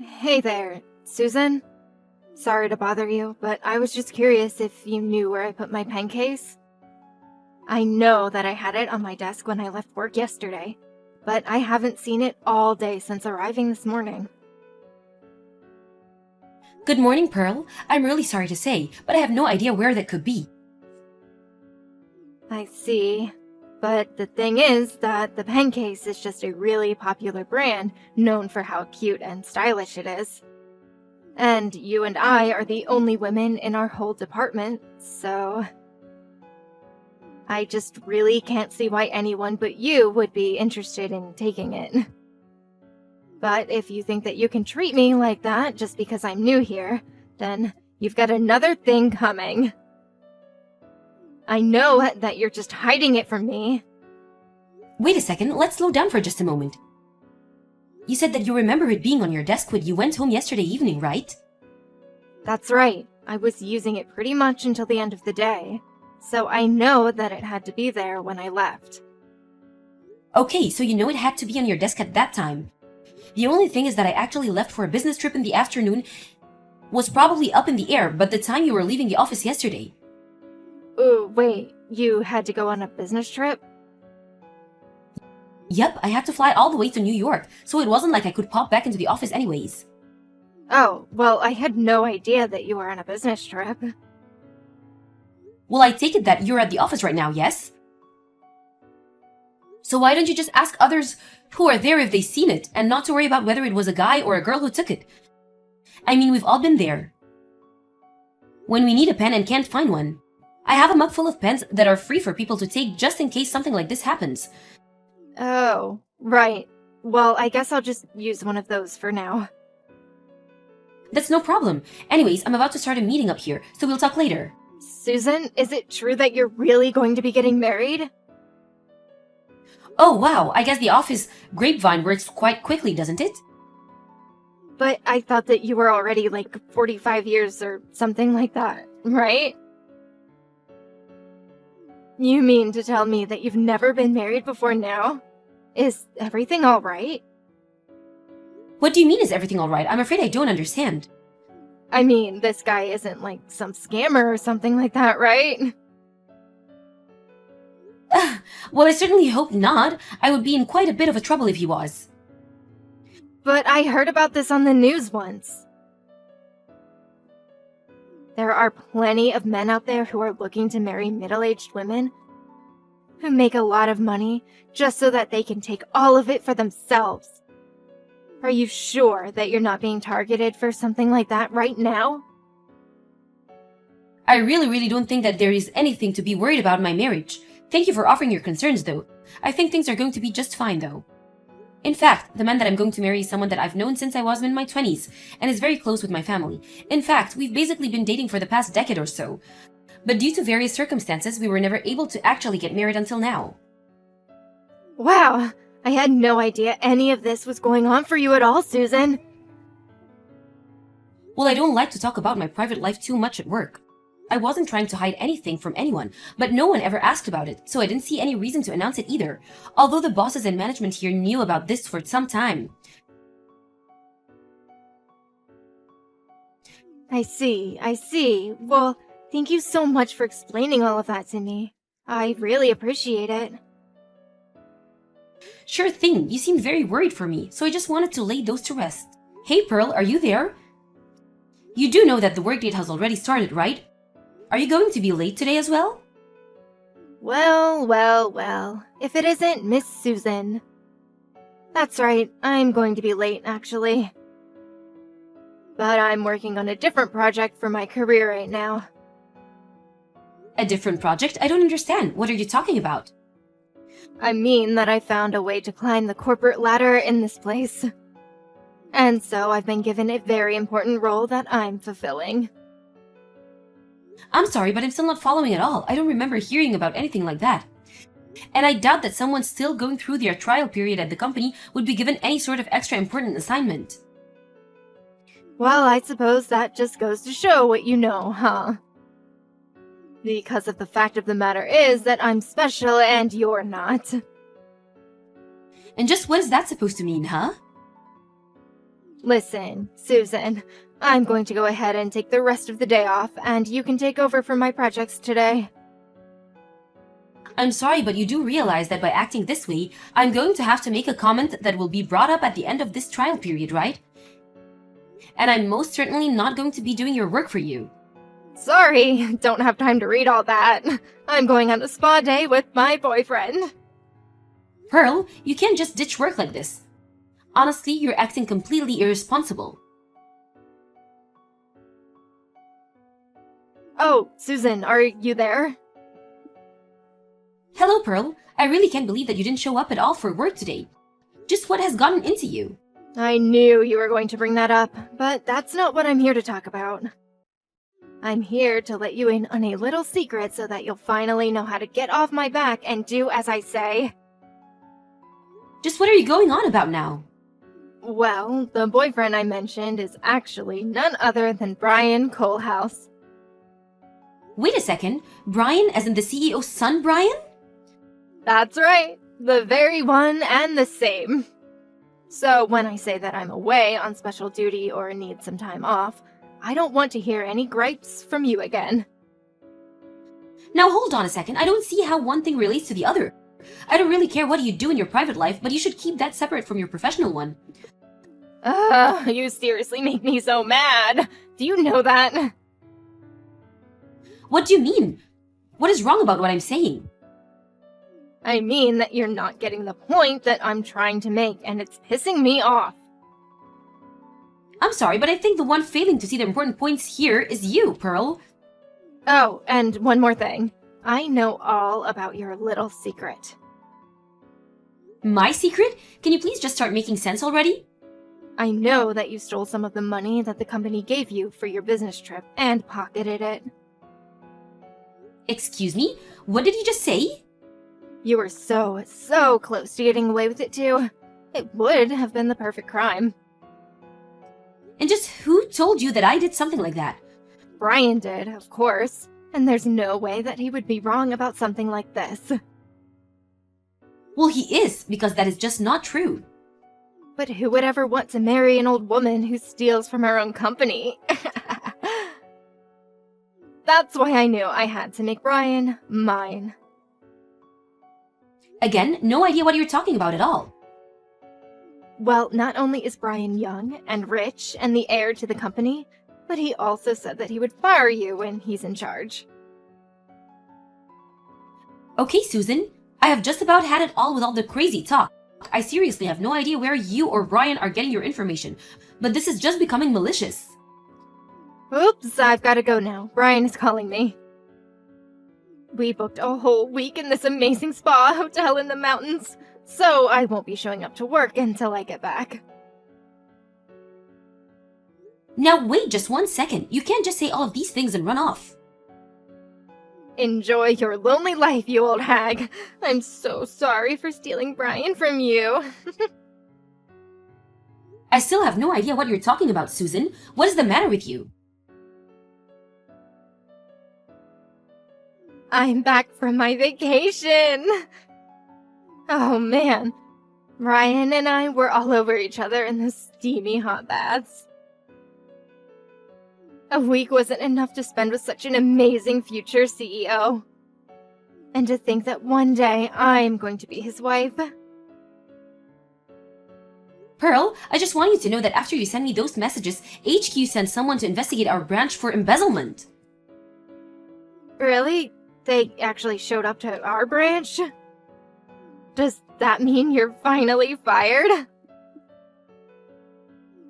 Hey there, Susan? Sorry to bother you, but I was just curious if you knew where I put my pen case. I know that I had it on my desk when I left work yesterday, but I haven't seen it all day since arriving this morning. Good morning, Pearl. I'm really sorry to say, but I have no idea where that could be. I see. But the thing is that the pen case is just a really popular brand known for how cute and stylish it is. And you and I are the only women in our whole department, so I just really can't see why anyone but you would be interested in taking it. But if you think that you can treat me like that just because I'm new here, then you've got another thing coming. I know that you're just hiding it from me. Wait a second, let's slow down for just a moment. You said that you remember it being on your desk when you went home yesterday evening, right? That's right. I was using it pretty much until the end of the day, so I know that it had to be there when I left. Okay, so you know it had to be on your desk at that time. The only thing is that I actually left for a business trip in the afternoon was probably up in the air, but the time you were leaving the office yesterday. Oh, wait, you had to go on a business trip? Yep, I had to fly all the way to New York, so it wasn't like I could pop back into the office anyways. Oh, well, I had no idea that you were on a business trip. Well, I take it that you're at the office right now, yes? So why don't you just ask others who are there if they've seen it, and not to worry about whether it was a guy or a girl who took it? I mean, we've all been there. When we need a pen and can't find one. I have a mug full of pens that are free for people to take just in case something like this happens. Oh, right. Well, I guess I'll just use one of those for now. That's no problem. Anyways, I'm about to start a meeting up here, so we'll talk later. Susan, is it true that you're really going to be getting married? Oh wow, I guess the office grapevine works quite quickly, doesn't it? But I thought that you were already like 45 years or something like that, right? You mean to tell me that you've never been married before now? Is everything all right? What do you mean is everything alright? I'm afraid I don't understand. I mean, this guy isn't like some scammer or something like that, right? Well, I certainly hope not. I would be in quite a bit of a trouble if he was. But I heard about this on the news once. There are plenty of men out there who are looking to marry middle-aged women who make a lot of money just so that they can take all of it for themselves. Are you sure that you're not being targeted for something like that right now? I really don't think that there is anything to be worried about in my marriage. Thank you for offering your concerns, though. I think things are going to be just fine, though. In fact, the man that I'm going to marry is someone that I've known since I was in my 20s, and is very close with my family. In fact, we've basically been dating for the past decade or so. But due to various circumstances, we were never able to actually get married until now. Wow, I had no idea any of this was going on for you at all, Susan. Well, I don't like to talk about my private life too much at work. I wasn't trying to hide anything from anyone, but no one ever asked about it, so I didn't see any reason to announce it either, although the bosses and management here knew about this for some time. I see. Well, thank you so much for explaining all of that to me. I really appreciate it. Sure thing, you seemed very worried for me, so I just wanted to lay those to rest. Hey Pearl, are you there? You do know that the workdate has already started, right? Are you going to be late today as well? Well, if it isn't Miss Susan. That's right, I'm going to be late, actually. But I'm working on a different project for my career right now. A different project? I don't understand. What are you talking about? I mean that I found a way to climb the corporate ladder in this place. And so I've been given a very important role that I'm fulfilling. I'm sorry, but I'm still not following at all. I don't remember hearing about anything like that. And I doubt that someone still going through their trial period at the company would be given any sort of extra important assignment. Well, I suppose that just goes to show what you know, huh? Because of the fact of the matter is that I'm special and you're not. And just what is that supposed to mean, huh? Listen, Susan, I'm going to go ahead and take the rest of the day off, and you can take over for my projects today. I'm sorry, but you do realize that by acting this way, I'm going to have to make a comment that will be brought up at the end of this trial period, right? And I'm most certainly not going to be doing your work for you. Sorry, don't have time to read all that. I'm going on a spa day with my boyfriend. Pearl, you can't just ditch work like this. Honestly, you're acting completely irresponsible. Oh, Susan, are you there? Hello, Pearl. I really can't believe that you didn't show up at all for work today. Just what has gotten into you? I knew you were going to bring that up, but that's not what I'm here to talk about. I'm here to let you in on a little secret so that you'll finally know how to get off my back and do as I say. Just what are you going on about now? Well, the boyfriend I mentioned is actually none other than Brian Coalhouse. Wait a second. Brian, as in the CEO's son, Brian? That's right, the very one and the same. So when I say that I'm away on special duty or need some time off, I don't want to hear any gripes from you again. Now hold on a second. I don't see how one thing relates to the other. I don't really care what you do in your private life, but you should keep that separate from your professional one. You seriously make me so mad. Do you know that? What do you mean? What is wrong about what I'm saying? I mean that you're not getting the point that I'm trying to make, and it's pissing me off. I'm sorry, but I think the one failing to see the important points here is you, Pearl. Oh, and one more thing. I know all about your little secret. My secret? Can you please just start making sense already? I know that you stole some of the money that the company gave you for your business trip and pocketed it. Excuse me? What did you just say? You were so close to getting away with it too. It would have been the perfect crime. And just who told you that I did something like that? Brian did, of course. And there's no way that he would be wrong about something like this. Well, he is, because that is just not true. But who would ever want to marry an old woman who steals from her own company? That's why I knew I had to make Brian mine. Again, no idea what you're talking about at all. Well, not only is Brian young and rich and the heir to the company, but he also said that he would fire you when he's in charge. Okay, Susan, I have just about had it all with all the crazy talk. I seriously have no idea where you or Brian are getting your information, but this is just becoming malicious. Oops, I've got to go now. Brian is calling me. We booked a whole week in this amazing spa hotel in the mountains, so I won't be showing up to work until I get back. Now wait just 1 second. You can't just say all of these things and run off. Enjoy your lonely life, you old hag. I'm so sorry for stealing Brian from you. I still have no idea what you're talking about, Susan. What is the matter with you? I'm back from my vacation. Oh man, Brian and I were all over each other in the steamy hot baths. A week wasn't enough to spend with such an amazing future CEO. And to think that one day I'm going to be his wife. Pearl, I just want you to know that after you send me those messages, HQ sent someone to investigate our branch for embezzlement. Really? They actually showed up to our branch? Does that mean you're finally fired?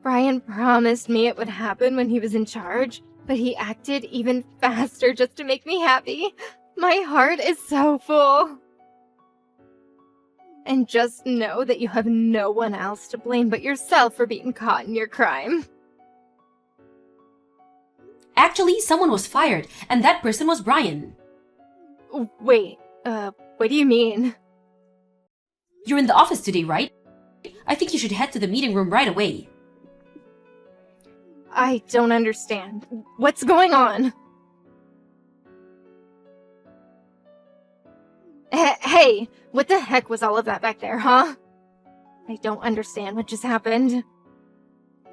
Brian promised me it would happen when he was in charge, but he acted even faster just to make me happy. My heart is so full. And just know that you have no one else to blame but yourself for being caught in your crime. Actually, someone was fired, and that person was Brian. Wait, what do you mean? You're in the office today, right? I think you should head to the meeting room right away. I don't understand. What's going on? Hey, what the heck was all of that back there, huh? I don't understand what just happened.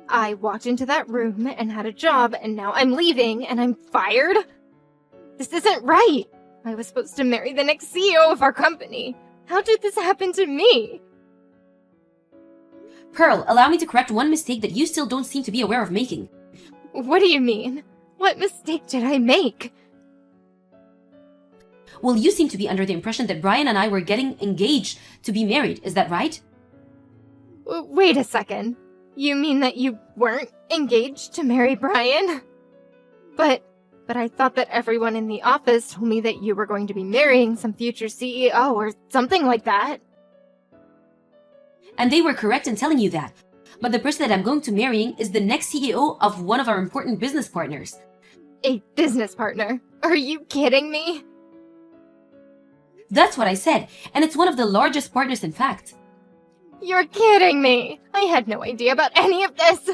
I walked into that room and had a job, and now I'm leaving and I'm fired? This isn't right. I was supposed to marry the next CEO of our company. How did this happen to me? Pearl, allow me to correct one mistake that you still don't seem to be aware of making. What do you mean? What mistake did I make? Well, you seem to be under the impression that Brian and I were getting engaged to be married, is that right? Wait a second. You mean that you weren't engaged to marry Brian? But I thought that everyone in the office told me that you were going to be marrying some future CEO or something like that. And they were correct in telling you that. But the person that I'm going to marrying is the next CEO of one of our important business partners. A business partner? Are you kidding me? That's what I said, and it's one of the largest partners in fact. You're kidding me! I had no idea about any of this!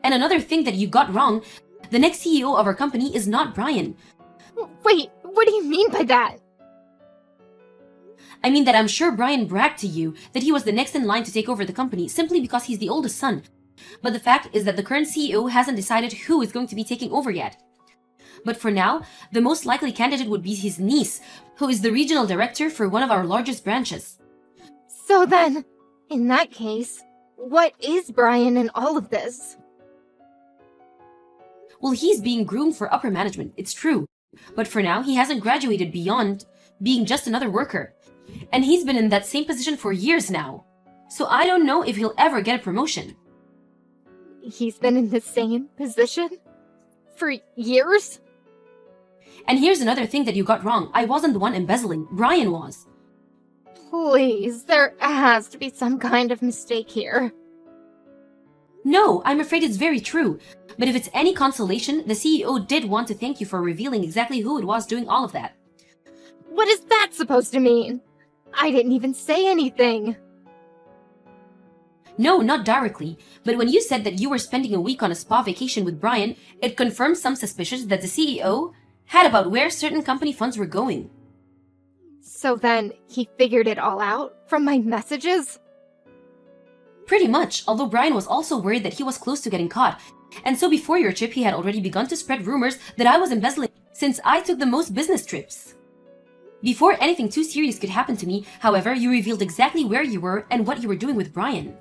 And another thing that you got wrong, the next CEO of our company is not Brian. Wait, what do you mean by that? I mean that I'm sure Brian bragged to you that he was the next in line to take over the company simply because he's the oldest son. But the fact is that the current CEO hasn't decided who is going to be taking over yet. But for now, the most likely candidate would be his niece, who is the regional director for one of our largest branches. So then, in that case, what is Brian in all of this? Well, he's being groomed for upper management, it's true. But for now, he hasn't graduated beyond being just another worker. And he's been in that same position for years now. So I don't know if he'll ever get a promotion. He's been in the same position? For years? And here's another thing that you got wrong. I wasn't the one embezzling. Brian was. Please, there has to be some kind of mistake here. No, I'm afraid it's very true. But if it's any consolation, the CEO did want to thank you for revealing exactly who it was doing all of that. What is that supposed to mean? I didn't even say anything. No, not directly. But when you said that you were spending a week on a spa vacation with Brian, it confirmed some suspicions that the CEO had about where certain company funds were going. So then, he figured it all out from my messages? Pretty much, although Brian was also worried that he was close to getting caught. And so before your trip, he had already begun to spread rumors that I was embezzling since I took the most business trips. Before anything too serious could happen to me, however, you revealed exactly where you were and what you were doing with Brian.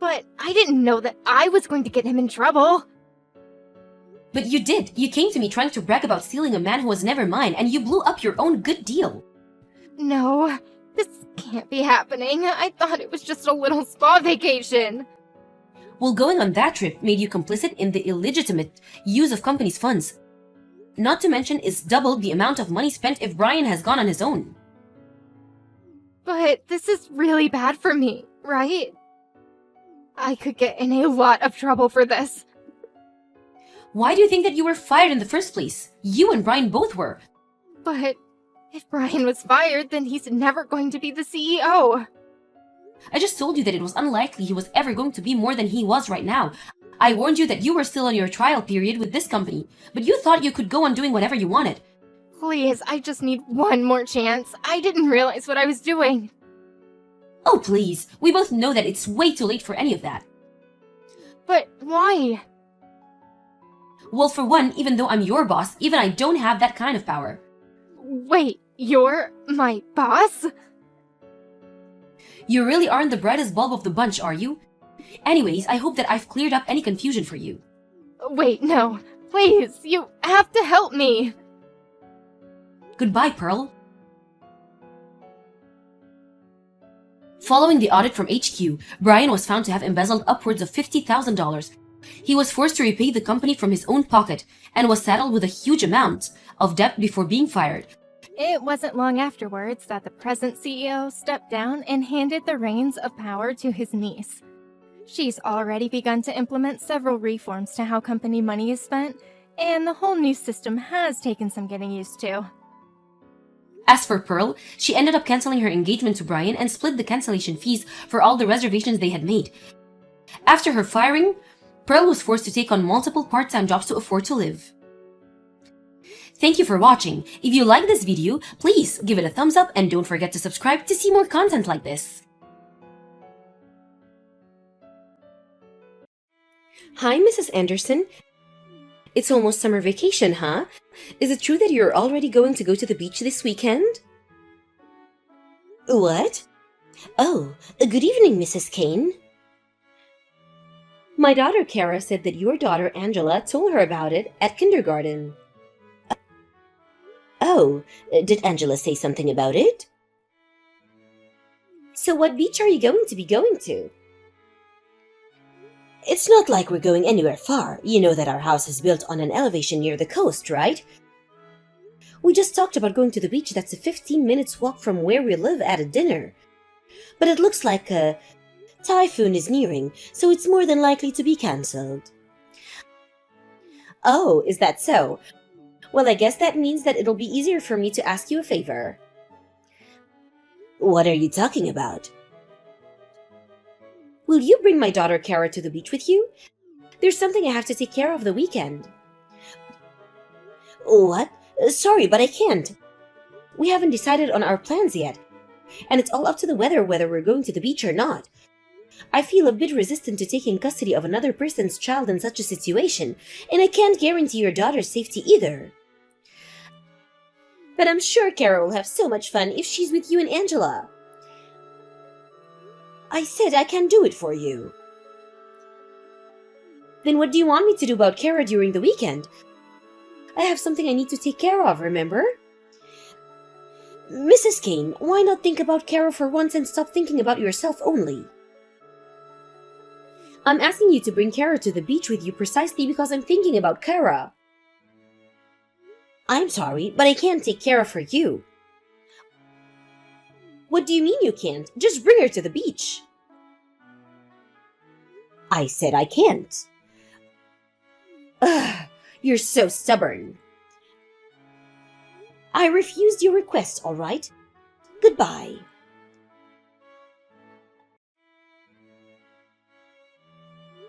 But I didn't know that I was going to get him in trouble. But you did. You came to me trying to brag about stealing a man who was never mine, and you blew up your own good deal. No, this can't be happening. I thought it was just a little spa vacation. Well, going on that trip made you complicit in the illegitimate use of company's funds. Not to mention, it's doubled the amount of money spent if Brian has gone on his own. But this is really bad for me, right? I could get in a lot of trouble for this. Why do you think that you were fired in the first place? You and Brian both were. But if Brian was fired, then he's never going to be the CEO. I just told you that it was unlikely he was ever going to be more than he was right now. I warned you that you were still on your trial period with this company, but you thought you could go on doing whatever you wanted. Please, I just need one more chance. I didn't realize what I was doing. Oh, please. We both know that it's way too late for any of that. But why? Well, for one, even though I'm your boss, even I don't have that kind of power. Wait, you're my boss? You really aren't the brightest bulb of the bunch, are you? Anyways, I hope that I've cleared up any confusion for you. Wait, no. Please, you have to help me. Goodbye, Pearl. Following the audit from HQ, Brian was found to have embezzled upwards of $50,000. He was forced to repay the company from his own pocket and was saddled with a huge amount of debt before being fired. It wasn't long afterwards that the present CEO stepped down and handed the reins of power to his niece. She's already begun to implement several reforms to how company money is spent, and the whole new system has taken some getting used to. As for Pearl, she ended up canceling her engagement to Brian and split the cancellation fees for all the reservations they had made. After her firing, Pearl was forced to take on multiple part-time jobs to afford to live. Thank you for watching. If you like this video, please give it a thumbs up and don't forget to subscribe to see more content like this. Hi, Mrs. Anderson. It's almost summer vacation, huh? Is it true that you're already going to go to the beach this weekend? What? Oh, good evening, Mrs. Kane. My daughter Kara said that your daughter Angela told her about it at kindergarten. Oh, did Angela say something about it? So what beach are you going to be going to? It's not like we're going anywhere far. You know that our house is built on an elevation near the coast, right? We just talked about going to the beach that's a 15 minutes walk from where we live at a dinner. But it looks like a typhoon is nearing, so it's more than likely to be cancelled. Oh, is that so? Well, I guess that means that it'll be easier for me to ask you a favor. What are you talking about? Will you bring my daughter Kara to the beach with you? There's something I have to take care of the weekend. What? Sorry, but I can't. We haven't decided on our plans yet, and it's all up to the weather whether we're going to the beach or not. I feel a bit resistant to taking custody of another person's child in such a situation, and I can't guarantee your daughter's safety either. But I'm sure Kara will have so much fun if she's with you and Angela. I said I can do it for you. Then what do you want me to do about Kara during the weekend? I have something I need to take care of, remember? Mrs. Kane, why not think about Kara for once and stop thinking about yourself only? I'm asking you to bring Kara to the beach with you precisely because I'm thinking about Kara. I'm sorry, but I can't take Kara for you. What do you mean you can't? Just bring her to the beach. I said I can't. Ugh, you're so stubborn. I refused your request, all right? Goodbye.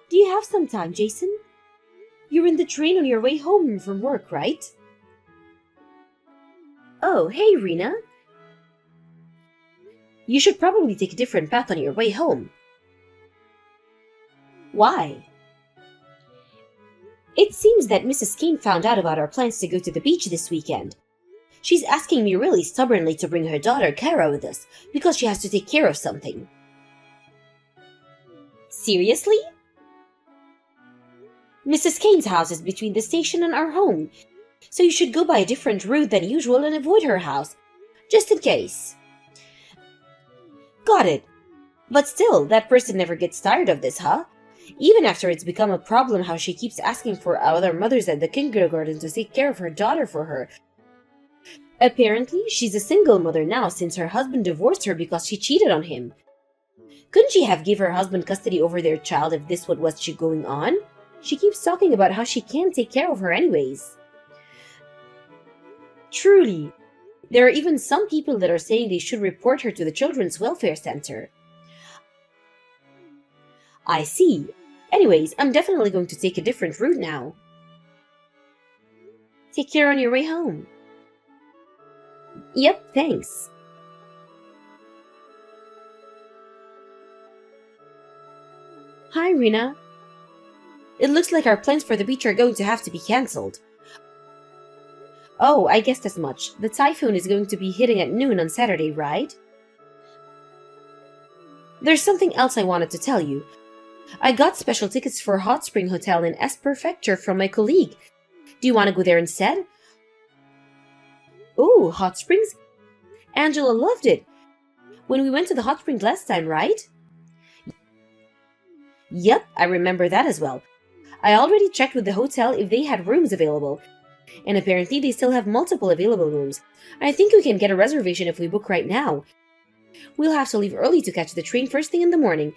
Do you have some time, Jason? You're in the train on your way home from work, right? Oh, hey, Rena. You should probably take a different path on your way home. Why? It seems that Mrs. Kane found out about our plans to go to the beach this weekend. She's asking me really stubbornly to bring her daughter Kara with us because she has to take care of something. Seriously? Mrs. Kane's house is between the station and our home, so you should go by a different route than usual and avoid her house, just in case. Got it. But still, that person never gets tired of this, huh? Even after it's become a problem how she keeps asking for other mothers at the kindergarten to take care of her daughter for her. Apparently, she's a single mother now since her husband divorced her because she cheated on him. Couldn't she have give her husband custody over their child if this was what's going on? She keeps talking about how she can't take care of her anyways. Truly, there are even some people that are saying they should report her to the Children's Welfare Center. I see. Anyways, I'm definitely going to take a different route now. Take care on your way home. Yep, thanks. Hi, Rena. It looks like our plans for the beach are going to have to be cancelled. Oh, I guessed as much. The typhoon is going to be hitting at noon on Saturday, right? There's something else I wanted to tell you. I got special tickets for Hot Spring Hotel in S Prefecture from my colleague. Do you want to go there instead? Ooh, Hot Springs? Angela loved it. When we went to the Hot Springs last time, right? Yep, I remember that as well. I already checked with the hotel if they had rooms available, and apparently they still have multiple available rooms. I think we can get a reservation if we book right now. We'll have to leave early to catch the train first thing in the morning,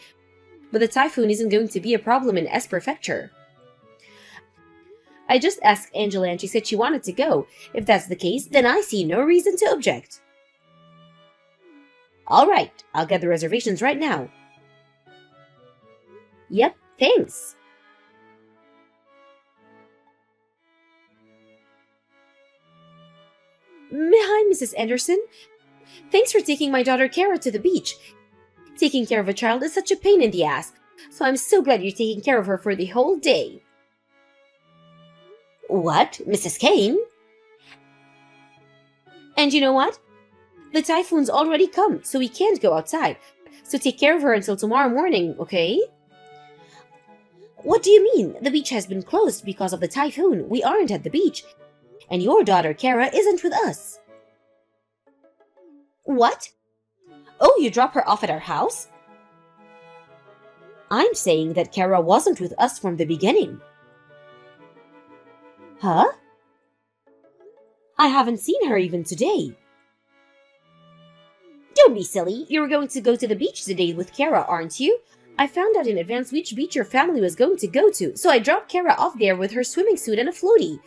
but the typhoon isn't going to be a problem in S Prefecture. I just asked Angela and she said she wanted to go. If that's the case, then I see no reason to object. Alright, I'll get the reservations right now. Yep, thanks. Hi, Mrs. Anderson. Thanks for taking my daughter Kara to the beach. Taking care of a child is such a pain in the ass. So I'm so glad you're taking care of her for the whole day. What? Mrs. Kane? And you know what? The typhoon's already come, so we can't go outside. So take care of her until tomorrow morning, okay? What do you mean? The beach has been closed because of the typhoon. We aren't at the beach. And your daughter, Kara, isn't with us. What? Oh, you drop her off at our house? I'm saying that Kara wasn't with us from the beginning. Huh? I haven't seen her even today. Don't be silly. You were going to go to the beach today with Kara, aren't you? I found out in advance which beach your family was going to go to, so I dropped Kara off there with her swimming suit and a floaty,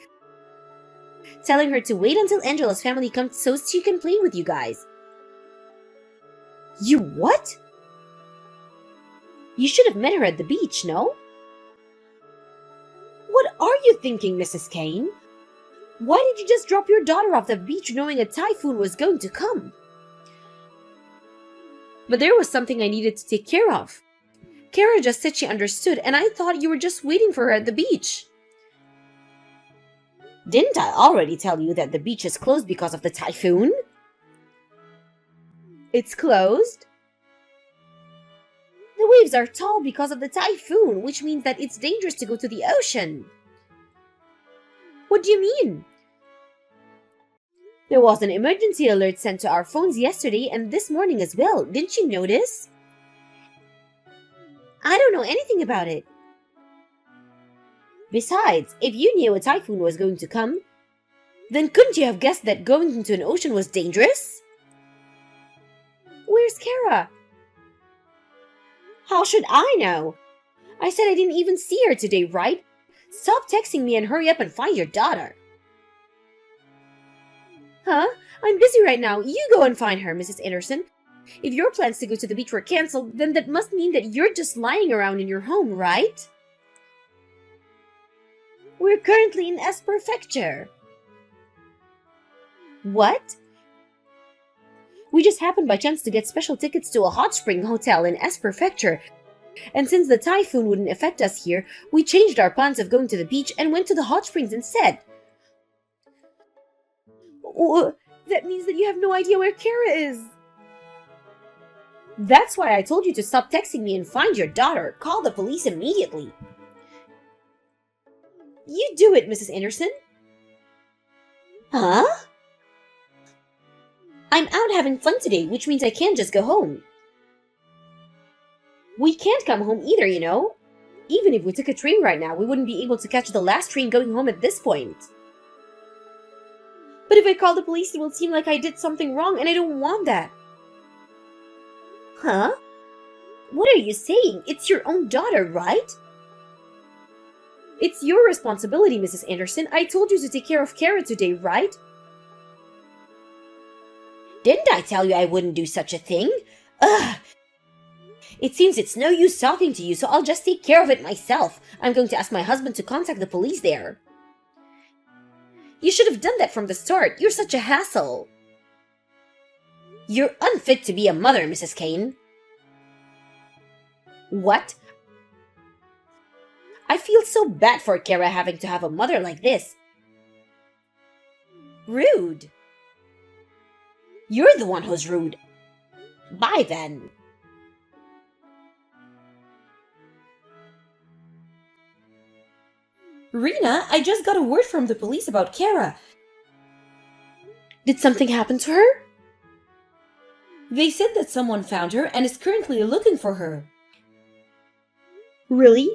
telling her to wait until Angela's family comes so she can play with you guys. You what? You should have met her at the beach, no? What are you thinking, Mrs. Kane? Why did you just drop your daughter off the beach knowing a typhoon was going to come? But there was something I needed to take care of. Kara just said she understood, and I thought you were just waiting for her at the beach. Didn't I already tell you that the beach is closed because of the typhoon? It's closed? The waves are tall because of the typhoon, which means that it's dangerous to go to the ocean. What do you mean? There was an emergency alert sent to our phones yesterday and this morning as well. Didn't you notice? I don't know anything about it. Besides, if you knew a typhoon was going to come, then couldn't you have guessed that going into an ocean was dangerous? Where's Kara? How should I know? I said I didn't even see her today, right? Stop texting me and hurry up and find your daughter. Huh? I'm busy right now. You go and find her, Mrs. Anderson. If your plans to go to the beach were cancelled, then that must mean that you're just lying around in your home, right? We're currently in S Prefecture. What? We just happened by chance to get special tickets to a hot spring hotel in S Prefecture. And since the typhoon wouldn't affect us here, we changed our plans of going to the beach and went to the hot springs instead. That means that you have no idea where Kara is. That's why I told you to stop texting me and find your daughter. Call the police immediately. You do it, Mrs. Anderson. Huh? I'm out having fun today, which means I can't just go home. We can't come home either, you know. Even if we took a train right now, we wouldn't be able to catch the last train going home at this point. But if I call the police, it will seem like I did something wrong, and I don't want that. Huh? What are you saying? It's your own daughter, right? It's your responsibility, Mrs. Anderson. I told you to take care of Kara today, right? Didn't I tell you I wouldn't do such a thing? Ugh! It seems it's no use talking to you, so I'll just take care of it myself. I'm going to ask my husband to contact the police there. You should have done that from the start. You're such a hassle. You're unfit to be a mother, Mrs. Kane. What? I feel so bad for Kara having to have a mother like this. Rude. You're the one who's rude. Bye then. Rena, I just got a word from the police about Kara. Did something happen to her? They said that someone found her and is currently looking for her. Really?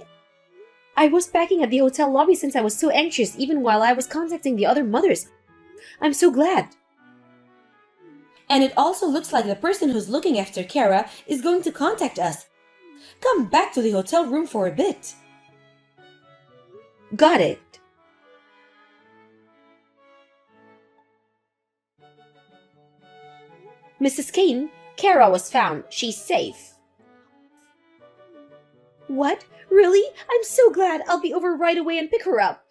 I was packing at the hotel lobby since I was so anxious, even while I was contacting the other mothers. I'm so glad. And it also looks like the person who's looking after Kara is going to contact us. Come back to the hotel room for a bit. Got it. Mrs. Kane, Kara was found. She's safe. What? Really? I'm so glad. I'll be over right away and pick her up.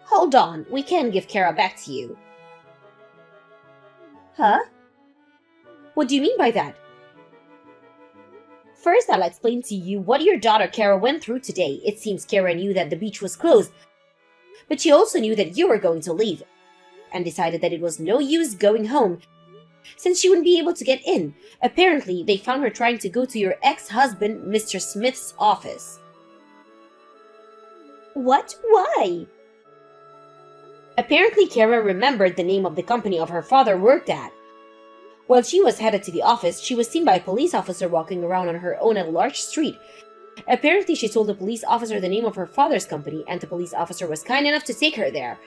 Hold on. We can give Kara back to you. Huh? What do you mean by that? First, I'll explain to you what your daughter Kara went through today. It seems Kara knew that the beach was closed, but she also knew that you were going to leave, and decided that it was no use going home, since she wouldn't be able to get in. Apparently, they found her trying to go to your ex-husband, Mr. Smith's office. What? Why? Apparently, Kara remembered the name of the company of her father worked at. While she was headed to the office, she was seen by a police officer walking around on her own at a large street. Apparently, she told the police officer the name of her father's company, and the police officer was kind enough to take her there.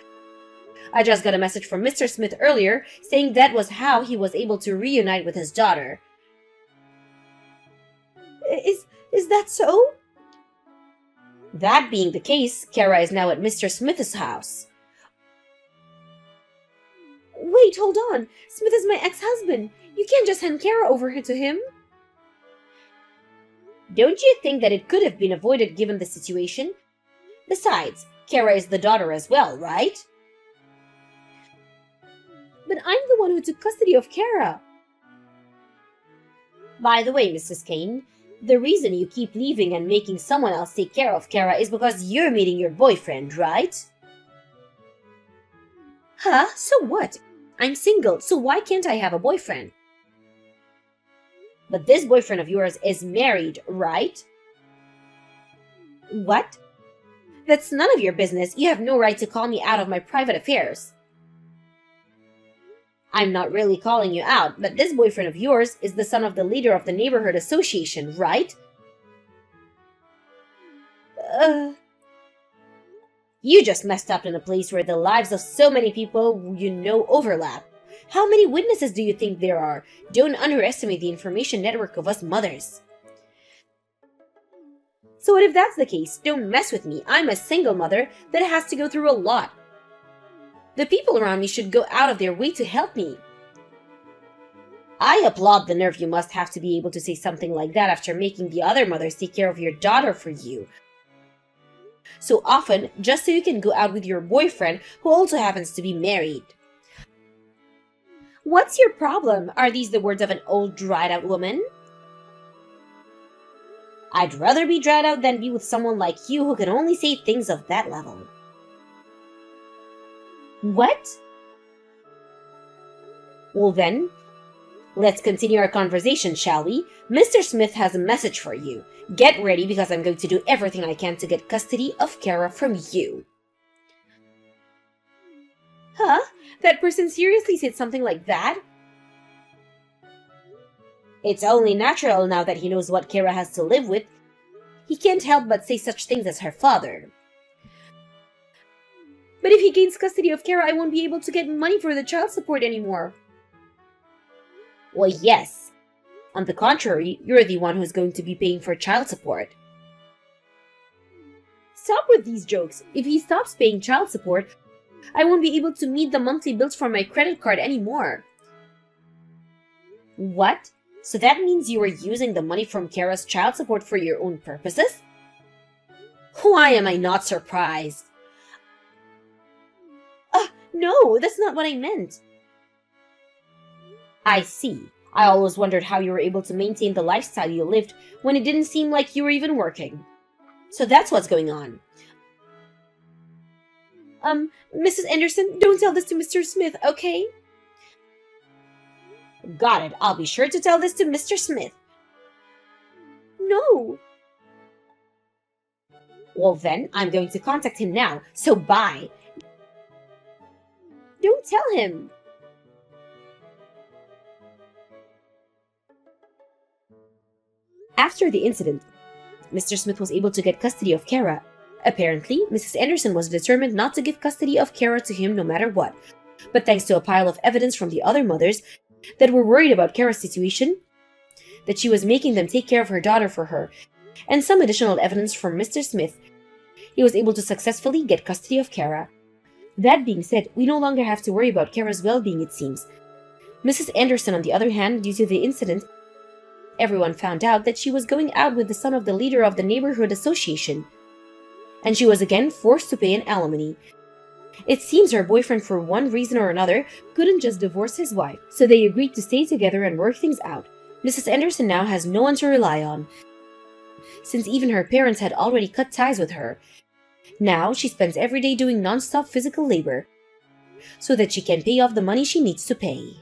I just got a message from Mr. Smith earlier saying that was how he was able to reunite with his daughter. Is that so? That being the case, Kara is now at Mr. Smith's house. Wait, hold on. Smith is my ex-husband. You can't just hand Kara over to him. Don't you think that it could have been avoided given the situation? Besides, Kara is the daughter as well, right? But I'm the one who took custody of Kara. By the way, Mrs. Kane, the reason you keep leaving and making someone else take care of Kara is because you're meeting your boyfriend, right? Huh? So what? I'm single, so why can't I have a boyfriend? But this boyfriend of yours is married, right? What? That's none of your business. You have no right to call me out of my private affairs. I'm not really calling you out, but this boyfriend of yours is the son of the leader of the neighborhood association, right? You just messed up in a place where the lives of so many people you know overlap. How many witnesses do you think there are? Don't underestimate the information network of us mothers. So what if that's the case? Don't mess with me. I'm a single mother that has to go through a lot. The people around me should go out of their way to help me. I applaud the nerve you must have to be able to say something like that after making the other mothers take care of your daughter for you so often, just so you can go out with your boyfriend who also happens to be married. What's your problem? Are these the words of an old dried-out woman? I'd rather be dried out than be with someone like you who can only say things of that level. What? Well then, let's continue our conversation, shall we? Mr. Smith has a message for you. Get ready because I'm going to do everything I can to get custody of Kara from you. Huh? That person seriously said something like that? It's only natural now that he knows what Kara has to live with. He can't help but say such things as her father. But if he gains custody of Kara, I won't be able to get money for the child support anymore. Well, yes. On the contrary, you're the one who's going to be paying for child support. Stop with these jokes. If he stops paying child support, I won't be able to meet the monthly bills from my credit card anymore. What? So that means you were using the money from Kara's child support for your own purposes? Why am I not surprised? No, that's not what I meant. I see. I always wondered how you were able to maintain the lifestyle you lived when it didn't seem like you were even working. So that's what's going on. Mrs. Anderson, don't tell this to Mr. Smith, okay? Got it. I'll be sure to tell this to Mr. Smith. No. Well then, I'm going to contact him now, so bye. Don't tell him. After the incident, Mr. Smith was able to get custody of Kara. Apparently, Mrs. Anderson was determined not to give custody of Kara to him no matter what. But thanks to a pile of evidence from the other mothers that were worried about Kara's situation, that she was making them take care of her daughter for her, and some additional evidence from Mr. Smith, he was able to successfully get custody of Kara. That being said, we no longer have to worry about Kara's well-being, it seems. Mrs. Anderson, on the other hand, due to the incident, everyone found out that she was going out with the son of the leader of the neighborhood association, and she was again forced to pay an alimony. It seems her boyfriend, for one reason or another, couldn't just divorce his wife, so they agreed to stay together and work things out. Mrs. Anderson now has no one to rely on, since even her parents had already cut ties with her. Now she spends every day doing non-stop physical labor so that she can pay off the money she needs to pay.